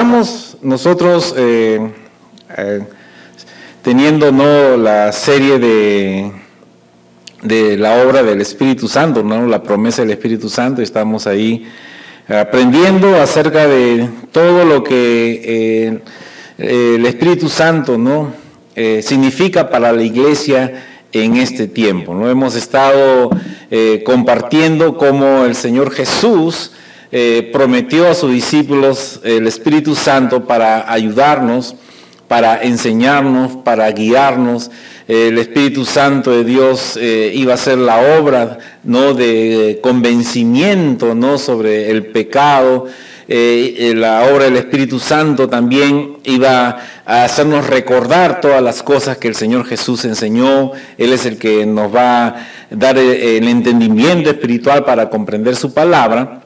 Estamos nosotros teniendo la serie de la obra del Espíritu Santo, ¿no? La promesa del Espíritu Santo. Estamos ahí aprendiendo acerca de todo lo que el Espíritu Santo, ¿no? Significa para la iglesia en este tiempo, ¿no? Hemos estado compartiendo cómo el Señor Jesús prometió a sus discípulos el Espíritu Santo para ayudarnos, para enseñarnos, para guiarnos. El Espíritu Santo de Dios iba a hacer la obra, ¿no?, de convencimiento, ¿no?, sobre el pecado. La obra del Espíritu Santo también iba a hacernos recordar todas las cosas que el Señor Jesús enseñó. Él es el que nos va a dar el entendimiento espiritual para comprender su palabra.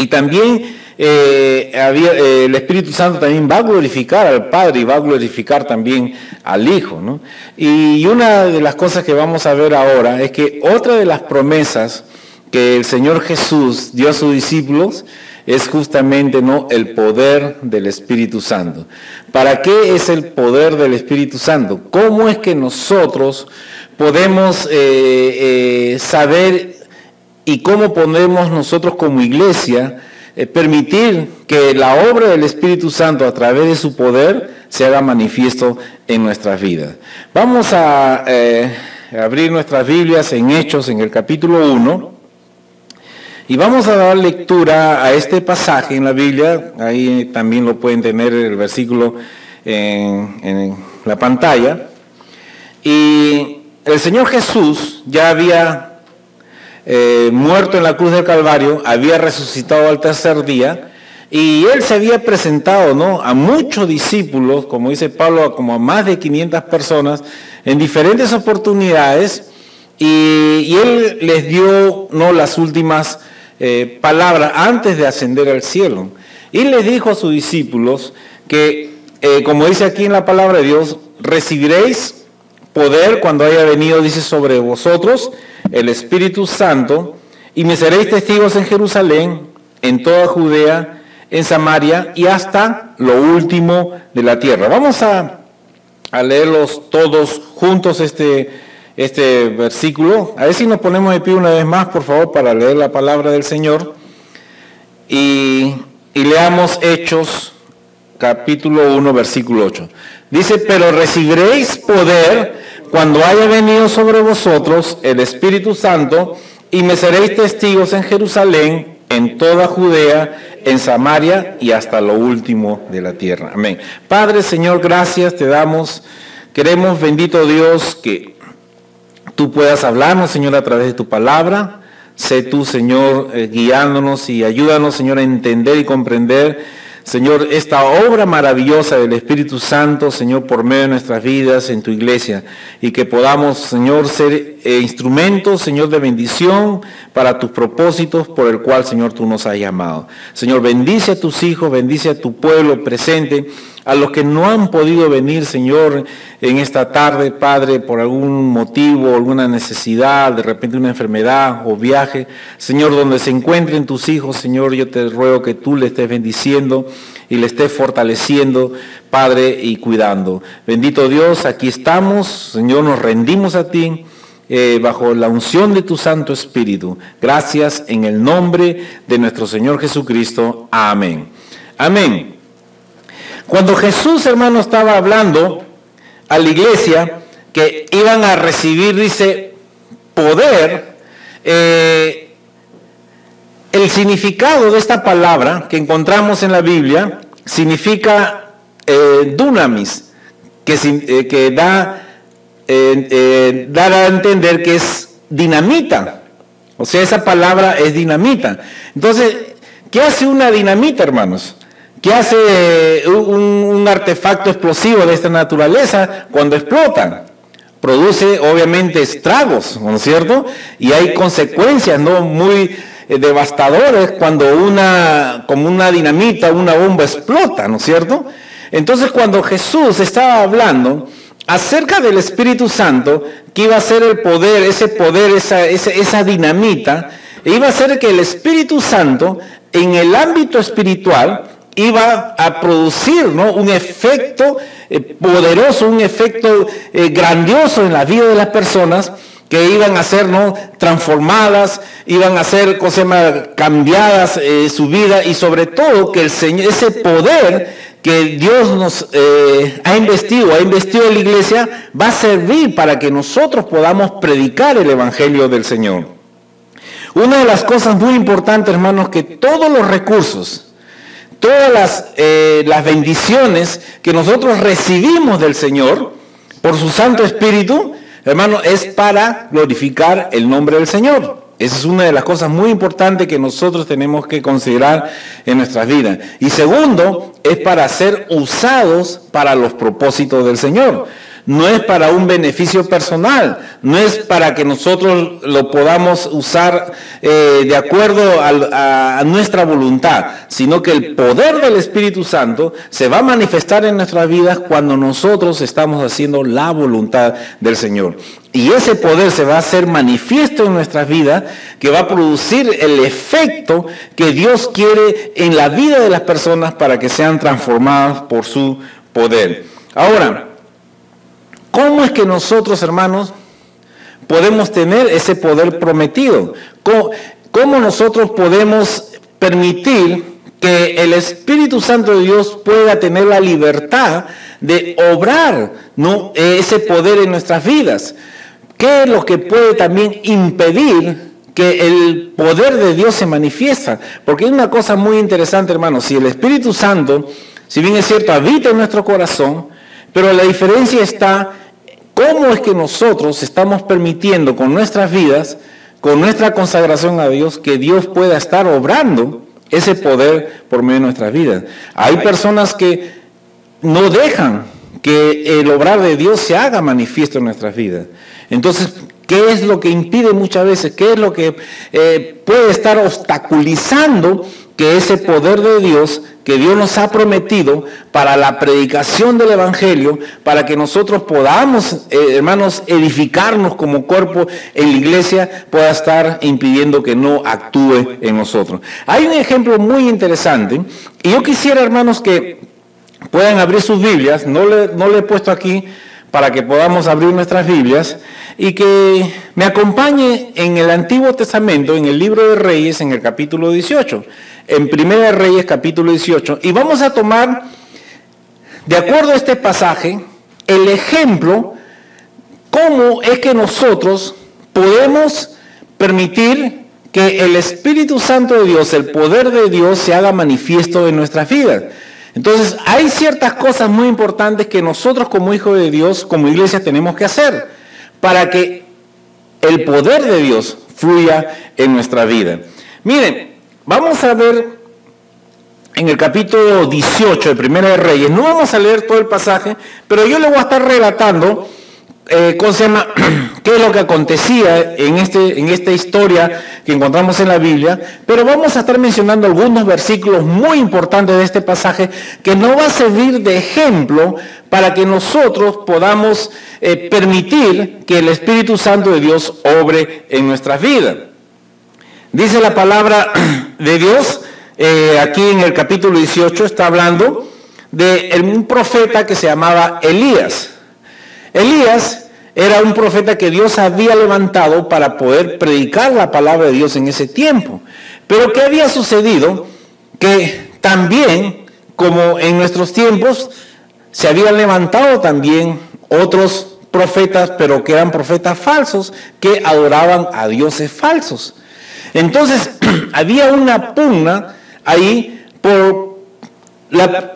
Y también el Espíritu Santo también va a glorificar al Padre y va a glorificar también al Hijo, ¿no? Y una de las cosas que vamos a ver ahora es que otra de las promesas que el Señor Jesús dio a sus discípulos es justamente, ¿no?, el poder del Espíritu Santo. ¿Para qué es el poder del Espíritu Santo? ¿Cómo es que nosotros podemos saber y cómo podemos nosotros como iglesia permitir que la obra del Espíritu Santo a través de su poder se haga manifiesto en nuestras vidas? Vamos a abrir nuestras Biblias en Hechos, en el capítulo 1, y vamos a dar lectura a este pasaje en la Biblia. Ahí también lo pueden tener el versículo en la pantalla. Y el Señor Jesús ya había muerto en la cruz del Calvario, había resucitado al tercer día, y Él se había presentado, ¿no?, a muchos discípulos, como dice Pablo, como a más de 500 personas, en diferentes oportunidades, y Él les dio, ¿no?, las últimas palabras antes de ascender al cielo. Y les dijo a sus discípulos que, como dice aquí en la palabra de Dios, recibiréis poder cuando haya venido, dice, sobre vosotros el Espíritu Santo, y me seréis testigos en Jerusalén, en toda Judea, en Samaria y hasta lo último de la tierra. Vamos a leerlos todos juntos este versículo. A ver si nos ponemos de pie una vez más, por favor, para leer la palabra del Señor. Y leamos Hechos, capítulo 1, versículo 8. Dice: pero recibiréis poder cuando haya venido sobre vosotros el Espíritu Santo, y me seréis testigos en Jerusalén, en toda Judea, en Samaria y hasta lo último de la tierra. Amén. Padre, Señor, gracias te damos. Queremos, bendito Dios, que tú puedas hablarnos, Señor, a través de tu palabra. Sé tú, Señor, guiándonos y ayúdanos, Señor, a entender y comprender, Señor, esta obra maravillosa del Espíritu Santo, Señor, por medio de nuestras vidas en tu iglesia, y que podamos, Señor, ser instrumentos, Señor, de bendición para tus propósitos por el cual, Señor, tú nos has llamado. Señor, bendice a tus hijos, bendice a tu pueblo presente, a los que no han podido venir, Señor, en esta tarde, Padre, por algún motivo, alguna necesidad, de repente una enfermedad o viaje. Señor, donde se encuentren tus hijos, Señor, yo te ruego que tú le estés bendiciendo y le estés fortaleciendo, Padre, y cuidando. Bendito Dios, aquí estamos, Señor, nos rendimos a ti, bajo la unción de tu Santo Espíritu. Gracias en el nombre de nuestro Señor Jesucristo. Amén. Amén. Cuando Jesús, hermano, estaba hablando a la iglesia que iban a recibir, dice, poder, el significado de esta palabra que encontramos en la Biblia significa dunamis, que dar a entender que es dinamita. O sea, esa palabra es dinamita. Entonces, ¿qué hace una dinamita, hermanos? ¿Qué hace un artefacto explosivo de esta naturaleza cuando explota? Produce, obviamente, estragos, ¿no es cierto? Y hay consecuencias, ¿no?, muy devastadoras cuando como una dinamita, una bomba explota, ¿no es cierto? Entonces, cuando Jesús estaba hablando acerca del Espíritu Santo, que iba a ser el poder, esa dinamita, iba a ser que el Espíritu Santo, en el ámbito espiritual, iba a producir, ¿no?, un efecto poderoso, un efecto grandioso en la vida de las personas, que iban a ser, ¿no?, transformadas, iban a ser, cambiadas su vida, y sobre todo que el Señor, ese poder que Dios nos ha investido en la iglesia, va a servir para que nosotros podamos predicar el Evangelio del Señor. Una de las cosas muy importantes, hermanos, que todos los recursos, todas las bendiciones que nosotros recibimos del Señor por su Santo Espíritu, hermano, es para glorificar el nombre del Señor. Esa es una de las cosas muy importantes que nosotros tenemos que considerar en nuestras vidas. Y segundo, es para ser usados para los propósitos del Señor. No es para un beneficio personal, no es para que nosotros lo podamos usar de acuerdo a nuestra voluntad, sino que el poder del Espíritu Santo se va a manifestar en nuestras vidas cuando nosotros estamos haciendo la voluntad del Señor. Y ese poder se va a hacer manifiesto en nuestras vidas, que va a producir el efecto que Dios quiere en la vida de las personas para que sean transformadas por su poder. Ahora, ¿cómo es que nosotros, hermanos, podemos tener ese poder prometido? ¿Cómo nosotros podemos permitir que el Espíritu Santo de Dios pueda tener la libertad de obrar, ¿no?, ese poder en nuestras vidas? ¿Qué es lo que puede también impedir que el poder de Dios se manifiesta? Porque hay una cosa muy interesante, hermanos. Si el Espíritu Santo, si bien es cierto, habita en nuestro corazón, pero la diferencia está cómo es que nosotros estamos permitiendo con nuestras vidas, con nuestra consagración a Dios, que Dios pueda estar obrando ese poder por medio de nuestras vidas. Hay personas que no dejan que el obrar de Dios se haga manifiesto en nuestras vidas. Entonces, ¿qué es lo que impide muchas veces? ¿Qué es lo que puede estar obstaculizando que ese poder de Dios, que Dios nos ha prometido para la predicación del Evangelio, para que nosotros podamos, hermanos, edificarnos como cuerpo en la iglesia, pueda estar impidiendo que no actúe en nosotros? Hay un ejemplo muy interesante, y yo quisiera, hermanos, que puedan abrir sus Biblias. No le he puesto aquí para que podamos abrir nuestras Biblias, y que me acompañe en el Antiguo Testamento, en el libro de Reyes, en el capítulo 18, en Primera de Reyes, capítulo 18, y vamos a tomar, de acuerdo a este pasaje, el ejemplo, cómo es que nosotros podemos permitir que el Espíritu Santo de Dios, el poder de Dios, se haga manifiesto en nuestras vidas. Entonces, hay ciertas cosas muy importantes que nosotros como hijos de Dios, como iglesia, tenemos que hacer para que el poder de Dios fluya en nuestra vida. Miren, vamos a ver en el capítulo 18 de Primera de Reyes. No vamos a leer todo el pasaje, pero yo le voy a estar relatando qué es lo que acontecía en esta historia que encontramos en la Biblia, pero vamos a estar mencionando algunos versículos muy importantes de este pasaje que nos va a servir de ejemplo para que nosotros podamos permitir que el Espíritu Santo de Dios obre en nuestras vidas. Dice la palabra de Dios, aquí en el capítulo 18 está hablando de un profeta que se llamaba Elías. Elías era un profeta que Dios había levantado para poder predicar la palabra de Dios en ese tiempo. Pero ¿qué había sucedido? Que también, como en nuestros tiempos, se habían levantado también otros profetas, pero que eran profetas falsos, que adoraban a dioses falsos. Entonces, había una pugna ahí por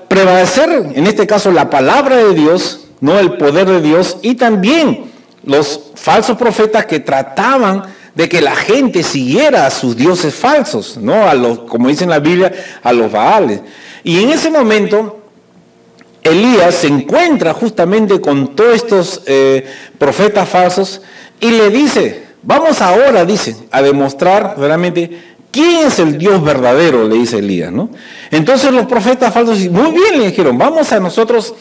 prevalecer, en este caso, la palabra de Dios, no el poder de Dios, y también los falsos profetas que trataban de que la gente siguiera a sus dioses falsos, ¿no? A los, como dice en la Biblia, a los Baales. Y en ese momento, Elías se encuentra justamente con todos estos profetas falsos y le dice, vamos ahora, dice, a demostrar realmente quién es el Dios verdadero, le dice Elías, ¿no? Entonces los profetas falsos, muy bien, le dijeron, vamos a nosotros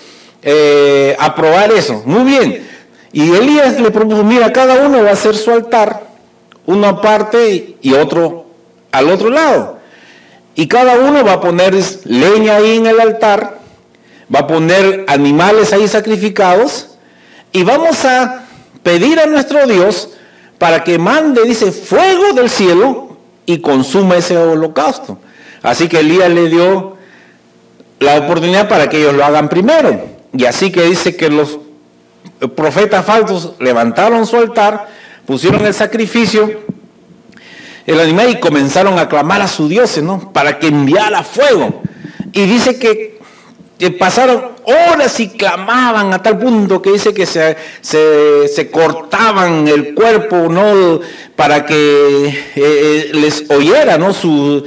a probar eso, muy bien. Y Elías le propuso, mira, cada uno va a hacer su altar, uno aparte y otro al otro lado. Y cada uno va a poner leña ahí en el altar, va a poner animales ahí sacrificados, y vamos a pedir a nuestro Dios para que mande, dice, fuego del cielo y consuma ese holocausto. Así que Elías le dio la oportunidad para que ellos lo hagan primero. Y así que dice que los profetas falsos levantaron su altar, pusieron el sacrificio, el animal, y comenzaron a clamar a su Dios, ¿no?, para que enviara fuego. Y dice que pasaron horas y clamaban a tal punto que dice que se cortaban el cuerpo, ¿no?, para que les oyera, ¿no?, su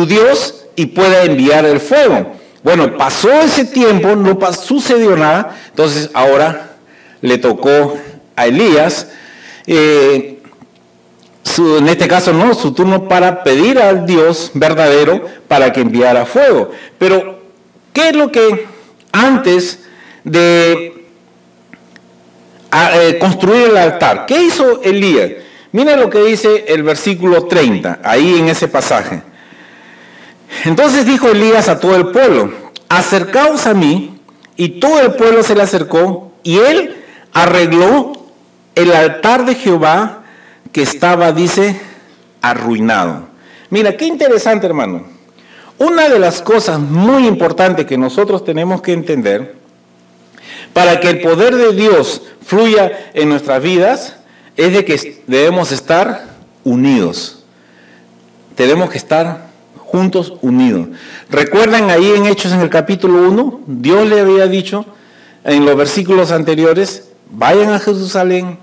Dios y pueda enviar el fuego. Bueno, pasó ese tiempo, no sucedió nada. Entonces ahora le tocó a Elías, en este caso no, su turno para pedir al Dios verdadero para que enviara fuego. Pero ¿qué es lo que antes de construir el altar? ¿Qué hizo Elías? Mira lo que dice el versículo 30, ahí en ese pasaje. Entonces dijo Elías a todo el pueblo: acercaos a mí. Y todo el pueblo se le acercó, y él arregló el altar de Jehová que estaba, dice, arruinado. Mira, qué interesante, hermano. Una de las cosas muy importantes que nosotros tenemos que entender para que el poder de Dios fluya en nuestras vidas es de que debemos estar unidos. Tenemos que estar juntos, unidos. ¿Recuerdan ahí en Hechos en el capítulo 1? Dios le había dicho en los versículos anteriores: vayan a Jerusalén,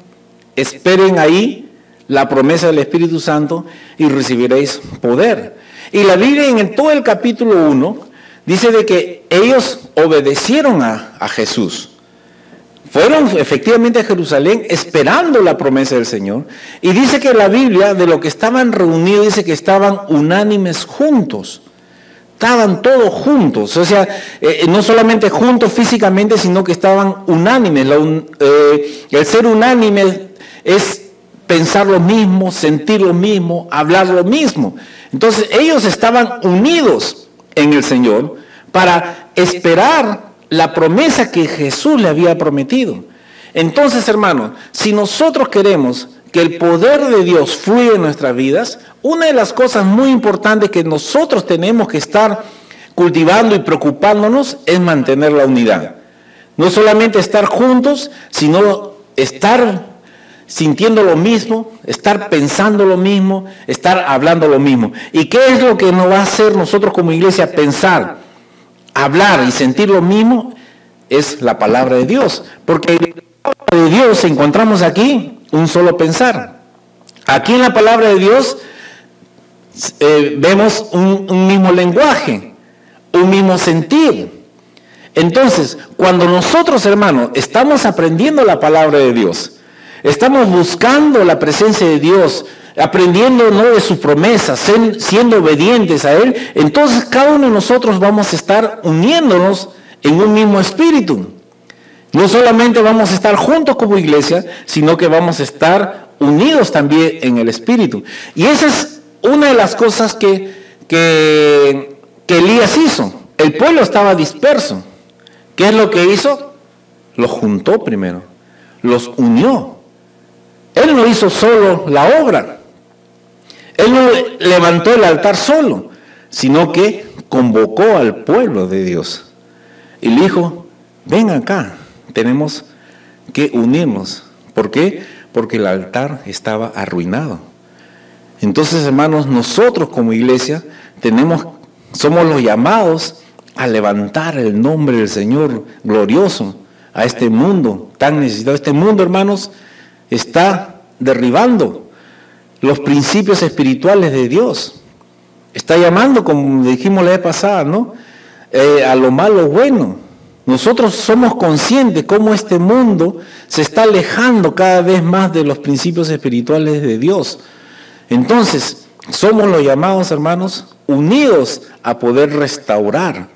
esperen ahí la promesa del Espíritu Santo y recibiréis poder. Y la Biblia en todo el capítulo 1 dice de que ellos obedecieron a Jesús. Fueron efectivamente a Jerusalén esperando la promesa del Señor. Y dice que la Biblia, de lo que estaban reunidos, dice que estaban unánimes juntos. Estaban todos juntos. O sea, no solamente juntos físicamente, sino que estaban unánimes. El ser unánime es pensar lo mismo, sentir lo mismo, hablar lo mismo. Entonces ellos estaban unidos en el Señor para esperar la promesa que Jesús le había prometido. Entonces, hermanos, si nosotros queremos que el poder de Dios fluya en nuestras vidas, una de las cosas muy importantes que nosotros tenemos que estar cultivando y preocupándonos es mantener la unidad. No solamente estar juntos, sino estar sintiendo lo mismo, estar pensando lo mismo, estar hablando lo mismo. ¿Y qué es lo que nos va a hacer nosotros como iglesia pensar, hablar y sentir lo mismo? Es la palabra de Dios. Porque en la palabra de Dios encontramos aquí un solo pensar. Aquí en la palabra de Dios vemos un mismo lenguaje, un mismo sentir. Entonces, cuando nosotros, hermanos, estamos aprendiendo la palabra de Dios, estamos buscando la presencia de Dios, aprendiendo, ¿no?, de sus promesas, siendo obedientes a Él, entonces cada uno de nosotros vamos a estar uniéndonos en un mismo espíritu. No solamente vamos a estar juntos como iglesia, sino que vamos a estar unidos también en el espíritu. Y esa es una de las cosas que Elías hizo. El pueblo estaba disperso. ¿Qué es lo que hizo? Los juntó primero, los unió. Él no hizo solo la obra. Él no levantó el altar solo, sino que convocó al pueblo de Dios. Y le dijo: ven acá, tenemos que unirnos. ¿Por qué? Porque el altar estaba arruinado. Entonces, hermanos, nosotros como iglesia somos los llamados a levantar el nombre del Señor glorioso a este mundo tan necesitado. Este mundo, hermanos, está derribando los principios espirituales de Dios. Está llamando, como dijimos la vez pasada, ¿no?, a lo malo bueno. Nosotros somos conscientes cómo este mundo se está alejando cada vez más de los principios espirituales de Dios. Entonces, somos los llamados, hermanos, unidos a poder restaurar,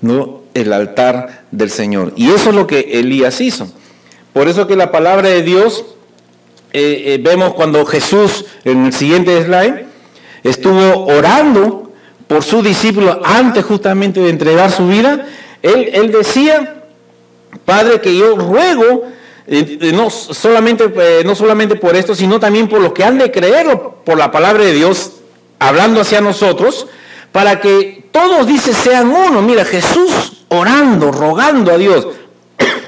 ¿no?, el altar del Señor. Y eso es lo que Elías hizo. Por eso que la palabra de Dios, vemos cuando Jesús, en el siguiente slide, estuvo orando por sus discípulos antes justamente de entregar su vida, él decía: Padre, que yo ruego, no solamente por esto, sino también por los que han de creer por la palabra de Dios, hablando hacia nosotros, para que todos, dice, sean uno. Mira, Jesús orando, rogando a Dios,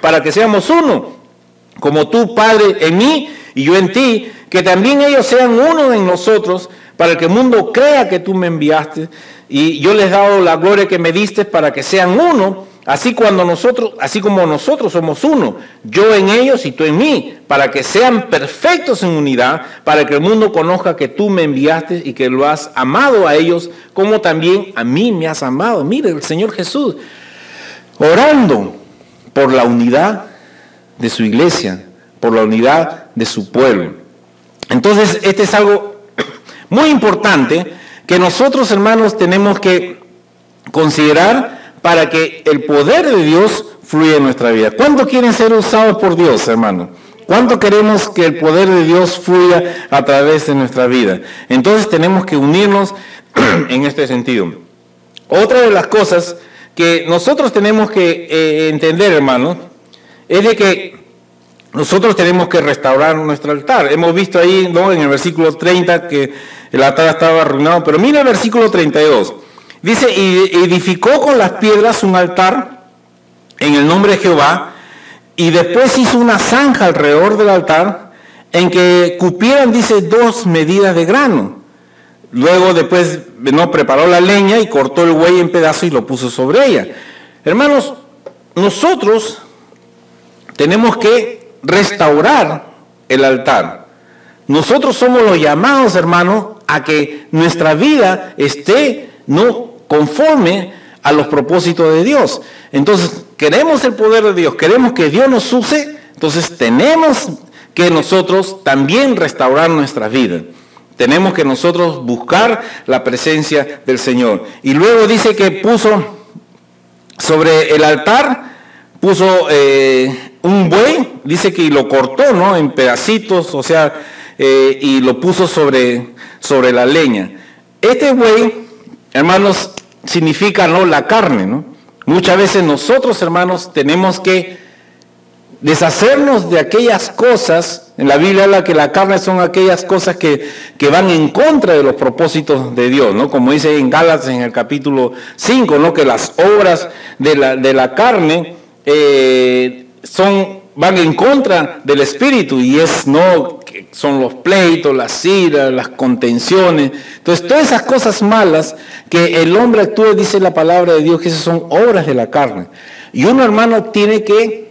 para que seamos uno, como tú, Padre, en mí y yo en ti, que también ellos sean uno en nosotros, para que el mundo crea que tú me enviaste, y yo les he dado la gloria que me diste para que sean uno, así como nosotros somos uno, yo en ellos y tú en mí, para que sean perfectos en unidad, para que el mundo conozca que tú me enviaste y que lo has amado a ellos, como también a mí me has amado. Mire, el Señor Jesús orando por la unidad de su iglesia, por la unidad de su pueblo. Entonces, este es algo muy importante que nosotros, hermanos, tenemos que considerar para que el poder de Dios fluya en nuestra vida. ¿Cuántos quieren ser usados por Dios, hermano? ¿Cuánto queremos que el poder de Dios fluya a través de nuestra vida? Entonces tenemos que unirnos en este sentido. Otra de las cosas que nosotros tenemos que entender, hermano, es de que nosotros tenemos que restaurar nuestro altar. Hemos visto ahí, ¿no?, en el versículo 30 que el altar estaba arruinado, pero mira el versículo 32. Dice: y edificó con las piedras un altar en el nombre de Jehová, y después hizo una zanja alrededor del altar en que cupieran, dice, 2 medidas de grano. Luego después no preparó la leña y cortó el buey en pedazos y lo puso sobre ella. Hermanos, nosotros tenemos que restaurar el altar. Nosotros somos los llamados, hermanos, a que nuestra vida esté no conforme a los propósitos de Dios. Entonces, queremos el poder de Dios, queremos que Dios nos use, entonces tenemos que nosotros también restaurar nuestra vida. Tenemos que nosotros buscar la presencia del Señor. Y luego dice que puso sobre el altar, puso un buey, dice que lo cortó, ¿no?, en pedacitos, o sea, y lo puso sobre la leña. Este buey, hermanos, significa, ¿no?, la carne, ¿no? Muchas veces nosotros, hermanos, tenemos que deshacernos de aquellas cosas. En la Biblia habla que la carne son aquellas cosas que van en contra de los propósitos de Dios, ¿no? Como dice en Gálatas en el capítulo 5, ¿no?, que las obras de la carne van en contra del Espíritu, y son los pleitos, las iras, las contenciones. Entonces, todas esas cosas malas que el hombre actúa, dice la palabra de Dios, que esas son obras de la carne. Y uno, hermano, tiene que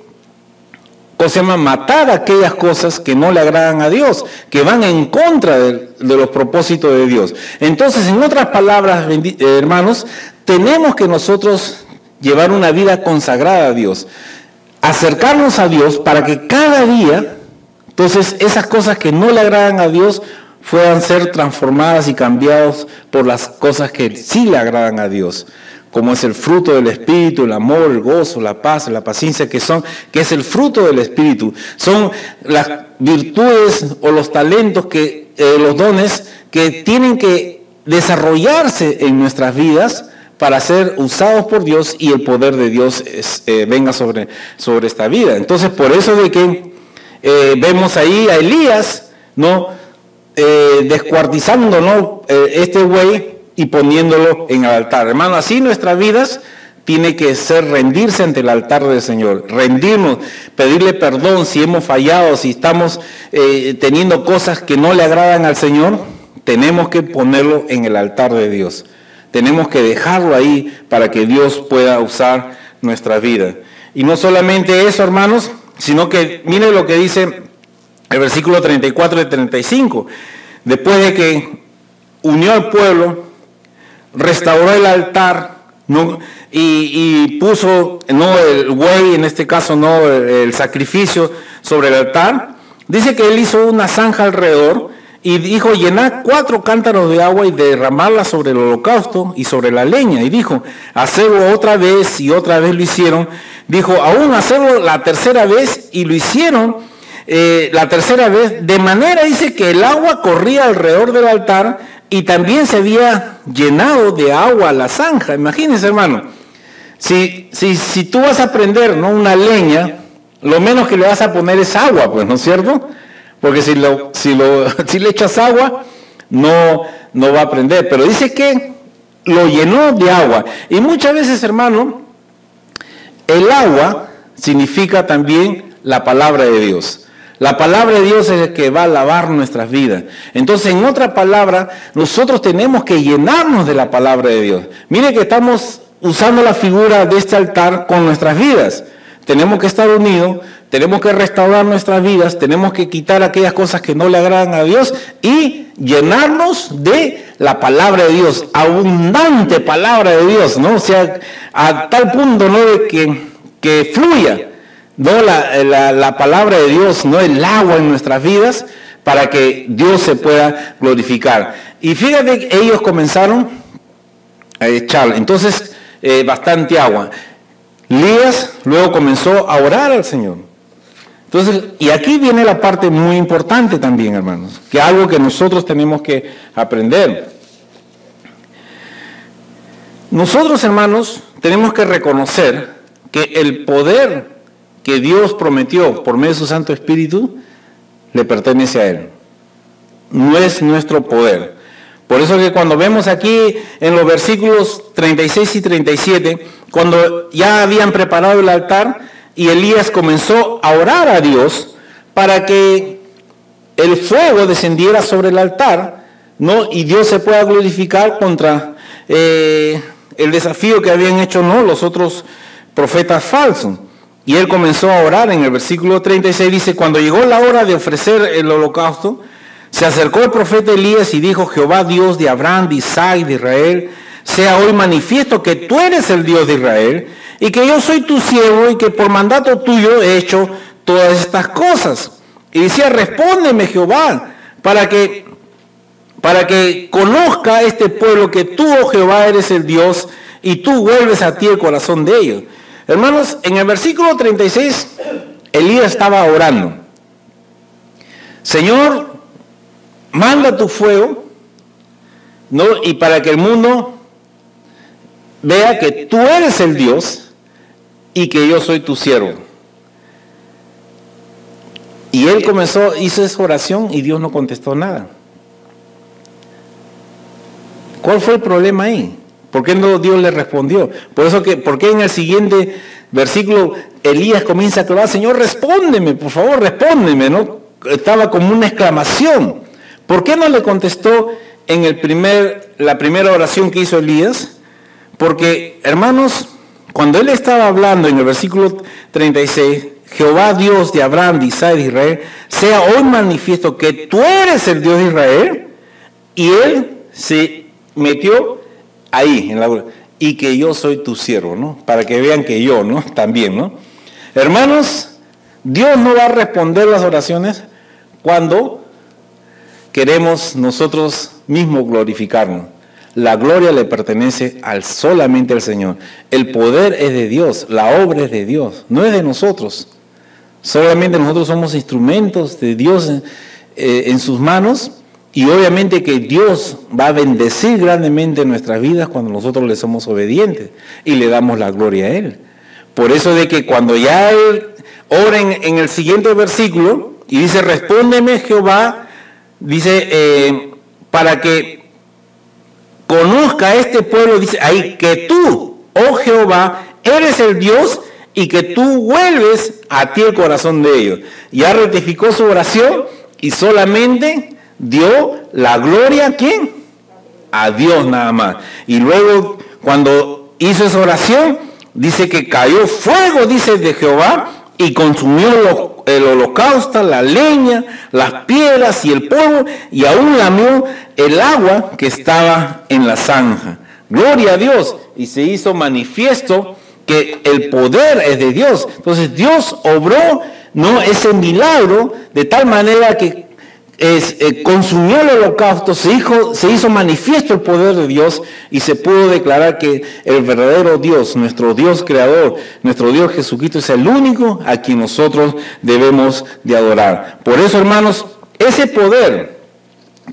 matar aquellas cosas que no le agradan a Dios, que van en contra de los propósitos de Dios. Entonces, en otras palabras, hermanos, tenemos que nosotros llevar una vida consagrada a Dios, acercarnos a Dios para que cada día, entonces, esas cosas que no le agradan a Dios puedan ser transformadas y cambiadas por las cosas que sí le agradan a Dios, como es el fruto del Espíritu, el amor, el gozo, la paz, la paciencia, que es el fruto del Espíritu. Son las virtudes o los talentos, los dones que tienen que desarrollarse en nuestras vidas para ser usados por Dios y el poder de Dios venga sobre esta vida. Entonces, por eso de que vemos ahí a Elías, ¿no?, descuartizando, ¿no?, este buey y poniéndolo en el altar. Hermano, así nuestras vidas tiene que ser rendirse ante el altar del Señor, rendirnos, pedirle perdón si hemos fallado, si estamos teniendo cosas que no le agradan al Señor. Tenemos que ponerlo en el altar de Dios. Tenemos que dejarlo ahí para que Dios pueda usar nuestra vida. Y no solamente eso, hermanos, sino que miren lo que dice el versículo 34 y 35. Después de que unió al pueblo, restauró el altar, ¿no?, y puso, no, el buey, en este caso, no, el sacrificio sobre el altar. Dice que él hizo una zanja alrededor y dijo: llenad 4 cántaros de agua y derramarla sobre el holocausto y sobre la leña. Y dijo: hacerlo otra vez, y otra vez lo hicieron. Dijo: aún hacerlo la tercera vez, y lo hicieron la tercera vez, de manera, dice, que el agua corría alrededor del altar y también se había llenado de agua la zanja. Imagínense, hermano, si tú vas a prender, ¿no?, una leña, lo menos que le vas a poner es agua, pues, ¿no es cierto? Porque si le echas agua, no va a prender. Pero dice que lo llenó de agua. Y muchas veces, hermano, el agua significa también la palabra de Dios. La palabra de Dios es el que va a lavar nuestras vidas. Entonces, en otra palabra, nosotros tenemos que llenarnos de la palabra de Dios. Mire que estamos usando la figura de este altar con nuestras vidas. Tenemos que estar unidos, tenemos que restaurar nuestras vidas, tenemos que quitar aquellas cosas que no le agradan a Dios y llenarnos de la palabra de Dios, abundante palabra de Dios, ¿no? O sea, a tal punto, ¿no?, de que fluya, ¿no?, la palabra de Dios, ¿no?, el agua en nuestras vidas, para que Dios se pueda glorificar. Y fíjate que ellos comenzaron a echar, entonces, bastante agua. Elías luego comenzó a orar al Señor. Entonces, y aquí viene la parte muy importante también, hermanos, que es algo que nosotros tenemos que aprender. Nosotros, hermanos, tenemos que reconocer que el poder que Dios prometió por medio de su Santo Espíritu le pertenece a Él. No es nuestro poder. Por eso que cuando vemos aquí en los versículos 36 y 37, cuando ya habían preparado el altar y Elías comenzó a orar a Dios para que el fuego descendiera sobre el altar, ¿no?, y Dios se pueda glorificar contra el desafío que habían hecho, ¿no?, los otros profetas falsos. Y él comenzó a orar. En el versículo 36 dice: cuando llegó la hora de ofrecer el holocausto, se acercó el profeta Elías y dijo: Jehová, Dios de Abraham, de Isaac y de Israel, sea hoy manifiesto que tú eres el Dios de Israel, y que yo soy tu siervo, y que por mandato tuyo he hecho todas estas cosas. Y decía: respóndeme, Jehová, para que conozca este pueblo que tú, oh Jehová, eres el Dios, y tú vuelves a ti el corazón de ellos. Hermanos, en el versículo 36, Elías estaba orando: Señor, manda tu fuego, ¿no?, y para que el mundo vea que tú eres el Dios y que yo soy tu siervo. Y él hizo esa oración y Dios no contestó nada. ¿Cuál fue el problema ahí? ¿Por qué no Dios le respondió? ¿Por qué en el siguiente versículo Elías comienza a clamar: Señor, respóndeme, por favor, respóndeme, ¿no? Estaba como una exclamación. ¿Por qué no le contestó en la primera oración que hizo Elías? Porque, hermanos, cuando él estaba hablando en el versículo 36, Jehová, Dios de Abraham, de Isaac y de Israel, sea hoy manifiesto que tú eres el Dios de Israel, y él se metió ahí, y que yo soy tu siervo, ¿no? Para que vean que yo, ¿no?, también, ¿no? Hermanos, Dios no va a responder las oraciones cuando queremos nosotros mismos glorificarnos. La gloria le pertenece solamente al Señor. El poder es de Dios, la obra es de Dios, no es de nosotros. Solamente nosotros somos instrumentos de Dios en sus manos, y obviamente que Dios va a bendecir grandemente nuestras vidas cuando nosotros le somos obedientes y le damos la gloria a Él. Por eso de que cuando ya Él ora en el siguiente versículo y dice: respóndeme, Jehová, dice, para que conozca este pueblo, dice ahí, que tú, oh Jehová, eres el Dios, y que tú vuelves a ti el corazón de ellos. Ya rectificó su oración y solamente dio la gloria ¿a quién? A Dios nada más. Y luego, cuando hizo esa oración, dice que cayó fuego, dice, de Jehová, y consumió el holocausto, la leña, las piedras y el polvo, y aún lamió el agua que estaba en la zanja. Gloria a Dios. Y se hizo manifiesto que el poder es de Dios. Entonces Dios obró, ¿no?, ese milagro de tal manera que consumió el holocausto, se hizo manifiesto el poder de Dios, y se pudo declarar que el verdadero Dios, nuestro Dios creador, nuestro Dios Jesucristo, es el único a quien nosotros debemos de adorar. Por eso, hermanos, ese poder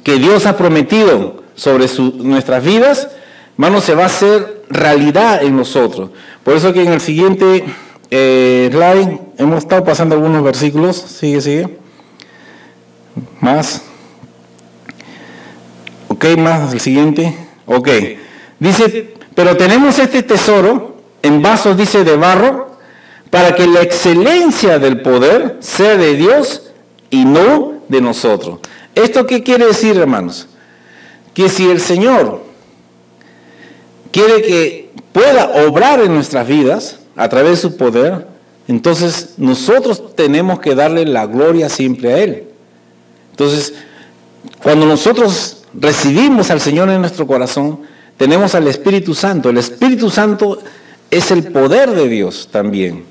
que Dios ha prometido sobre nuestras vidas, hermanos, se va a hacer realidad en nosotros. Por eso que en el siguiente slide hemos estado pasando algunos versículos. Sigue. Más. Ok, más el siguiente. Ok. Dice, pero tenemos este tesoro en vasos, dice, de barro, para que la excelencia del poder sea de Dios y no de nosotros. ¿Esto qué quiere decir, hermanos? Que si el Señor quiere que pueda obrar en nuestras vidas a través de su poder, entonces nosotros tenemos que darle la gloria siempre a Él. Entonces, cuando nosotros recibimos al Señor en nuestro corazón, tenemos al Espíritu Santo. El Espíritu Santo es el poder de Dios también.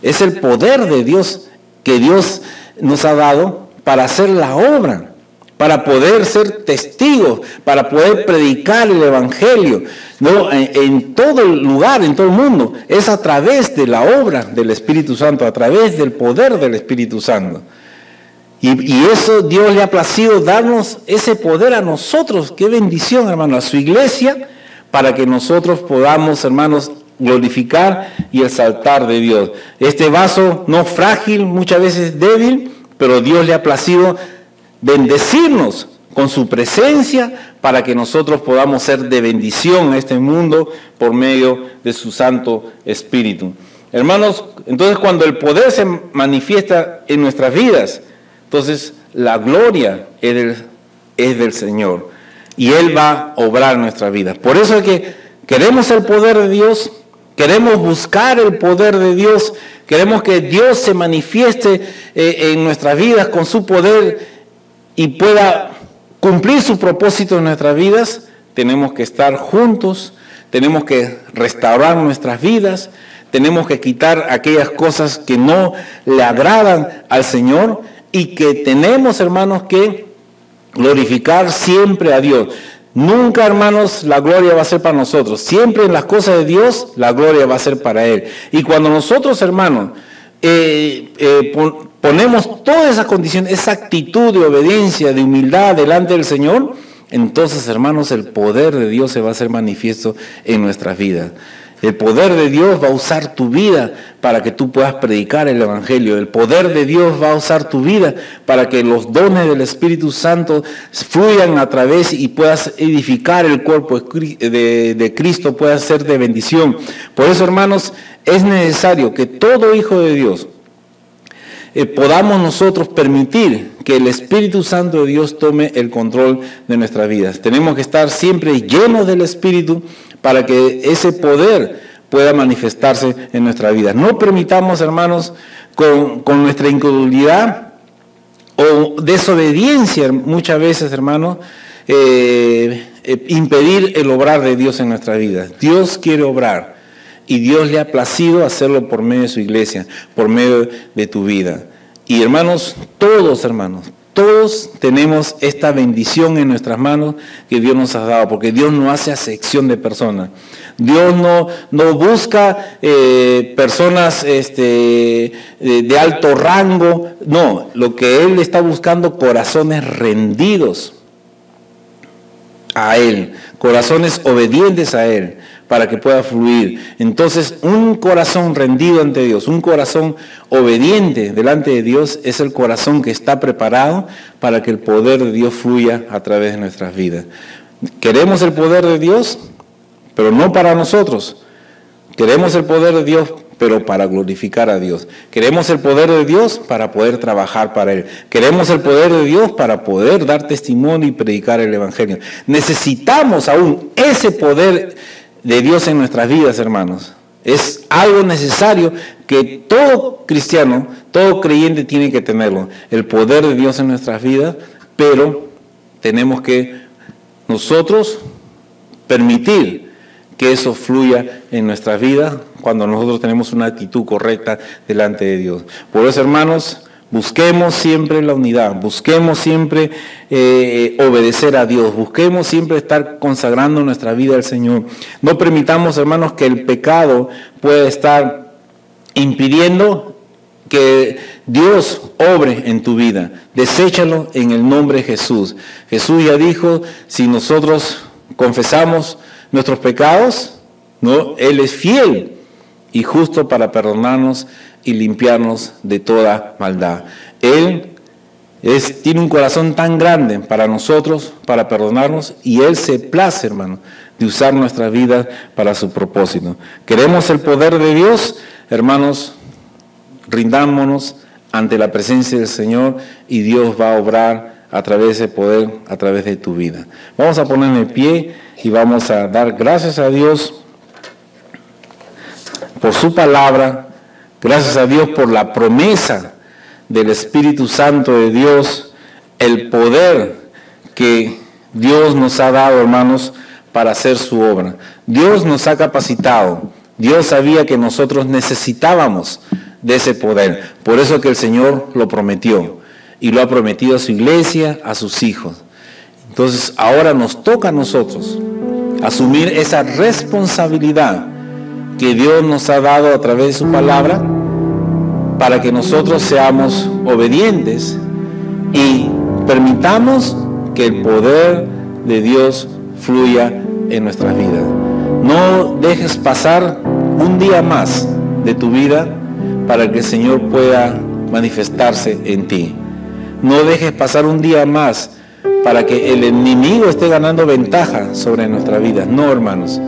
Es el poder de Dios que Dios nos ha dado para hacer la obra, para poder ser testigos, para poder predicar el Evangelio, ¿no? En todo el lugar, en todo el mundo. Es a través de la obra del Espíritu Santo, a través del poder del Espíritu Santo. Y eso Dios le ha placido darnos ese poder a nosotros. Qué bendición, hermano, a su iglesia, para que nosotros podamos, hermanos, glorificar y exaltar de Dios. Este vaso no frágil, muchas veces débil, pero Dios le ha placido bendecirnos con su presencia para que nosotros podamos ser de bendición a este mundo por medio de su Santo Espíritu. Hermanos, entonces cuando el poder se manifiesta en nuestras vidas, entonces la gloria es del Señor y Él va a obrar en nuestras vidas. Por eso es que queremos el poder de Dios, queremos buscar el poder de Dios, queremos que Dios se manifieste en nuestras vidas con su poder y pueda cumplir su propósito en nuestras vidas. Tenemos que estar juntos, tenemos que restaurar nuestras vidas, tenemos que quitar aquellas cosas que no le agradan al Señor y que tenemos, hermanos, que glorificar siempre a Dios. Nunca, hermanos, la gloria va a ser para nosotros. Siempre en las cosas de Dios, la gloria va a ser para Él. Y cuando nosotros, hermanos, ponemos todas esas condiciones, esa actitud de obediencia, de humildad delante del Señor, entonces, hermanos, el poder de Dios se va a hacer manifiesto en nuestras vidas. El poder de Dios va a usar tu vida para que tú puedas predicar el Evangelio. El poder de Dios va a usar tu vida para que los dones del Espíritu Santo fluyan a través y puedas edificar el cuerpo de Cristo, puedas ser de bendición. Por eso, hermanos, es necesario que todo hijo de Dios podamos nosotros permitir que el Espíritu Santo de Dios tome el control de nuestras vidas. Tenemos que estar siempre llenos del Espíritu para que ese poder pueda manifestarse en nuestra vida. No permitamos, hermanos, con nuestra incredulidad o desobediencia muchas veces, hermanos, impedir el obrar de Dios en nuestra vida. Dios quiere obrar y Dios le ha placido hacerlo por medio de su iglesia, por medio de tu vida. Y hermanos, todos tenemos esta bendición en nuestras manos que Dios nos ha dado, porque Dios no hace acepción de personas. Dios no busca personas de alto rango, no, lo que Él está buscando, corazones rendidos a Él, corazones obedientes a Él, para que pueda fluir. Entonces, un corazón rendido ante Dios, un corazón obediente delante de Dios, es el corazón que está preparado para que el poder de Dios fluya a través de nuestras vidas. Queremos el poder de Dios, pero no para nosotros. Queremos el poder de Dios, pero para glorificar a Dios. Queremos el poder de Dios para poder trabajar para Él. Queremos el poder de Dios para poder dar testimonio y predicar el Evangelio. Necesitamos aún ese poder de Dios en nuestras vidas, hermanos. Es algo necesario que todo cristiano, todo creyente tiene que tenerlo. El poder de Dios en nuestras vidas, pero tenemos que nosotros permitir que eso fluya en nuestras vidas cuando nosotros tenemos una actitud correcta delante de Dios. Por eso, hermanos, busquemos siempre la unidad, busquemos siempre obedecer a Dios, busquemos siempre estar consagrando nuestra vida al Señor. No permitamos, hermanos, que el pecado pueda estar impidiendo que Dios obre en tu vida. Deséchalo en el nombre de Jesús. Jesús ya dijo, si nosotros confesamos nuestros pecados, ¿no? Él es fiel y justo para perdonarnos y limpiarnos de toda maldad. Él tiene un corazón tan grande para nosotros, para perdonarnos, y Él se place, hermano, de usar nuestras vidas para su propósito. ¿Queremos el poder de Dios? Hermanos, rindámonos ante la presencia del Señor y Dios va a obrar a través de ese poder, a través de tu vida. Vamos a ponernos de pie y vamos a dar gracias a Dios por su palabra, gracias a Dios por la promesa del Espíritu Santo de Dios, el poder que Dios nos ha dado, hermanos, para hacer su obra. Dios nos ha capacitado. Dios sabía que nosotros necesitábamos de ese poder. Por eso que el Señor lo prometió. Y lo ha prometido a su iglesia, a sus hijos. Entonces ahora nos toca a nosotros asumir esa responsabilidad que Dios nos ha dado a través de su palabra, para que nosotros seamos obedientes y permitamos que el poder de Dios fluya en nuestras vidas. No dejes pasar un día más de tu vida para que el Señor pueda manifestarse en ti. No dejes pasar un día más para que el enemigo esté ganando ventaja sobre nuestra vida. No, hermanos.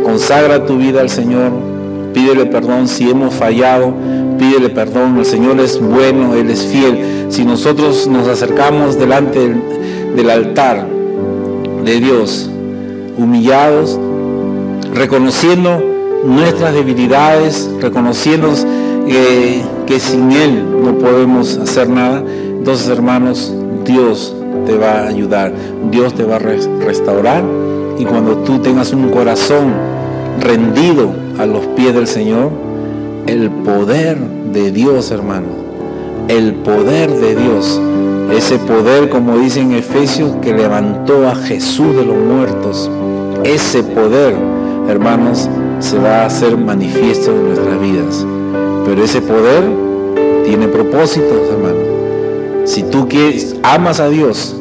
Consagra tu vida al Señor, pídele perdón si hemos fallado, pídele perdón. El Señor es bueno, Él es fiel. Si nosotros nos acercamos delante del altar de Dios, humillados, reconociendo nuestras debilidades, reconociendo que sin Él no podemos hacer nada, entonces, hermanos, Dios te va a ayudar, Dios te va a restaurar, y cuando tú tengas un corazón rendido a los pies del Señor, el poder de Dios, hermano, el poder de Dios, ese poder, como dice en Efesios, que levantó a Jesús de los muertos, ese poder, hermanos, se va a hacer manifiesto en nuestras vidas. Pero ese poder tiene propósitos, hermano. Si tú amas a Dios,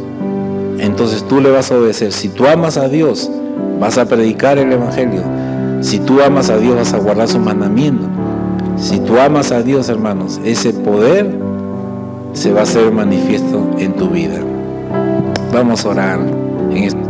entonces tú le vas a obedecer. Si tú amas a Dios, vas a predicar el Evangelio. Si tú amas a Dios, vas a guardar sus mandamientos. Si tú amas a Dios, hermanos, ese poder se va a hacer manifiesto en tu vida. Vamos a orar en este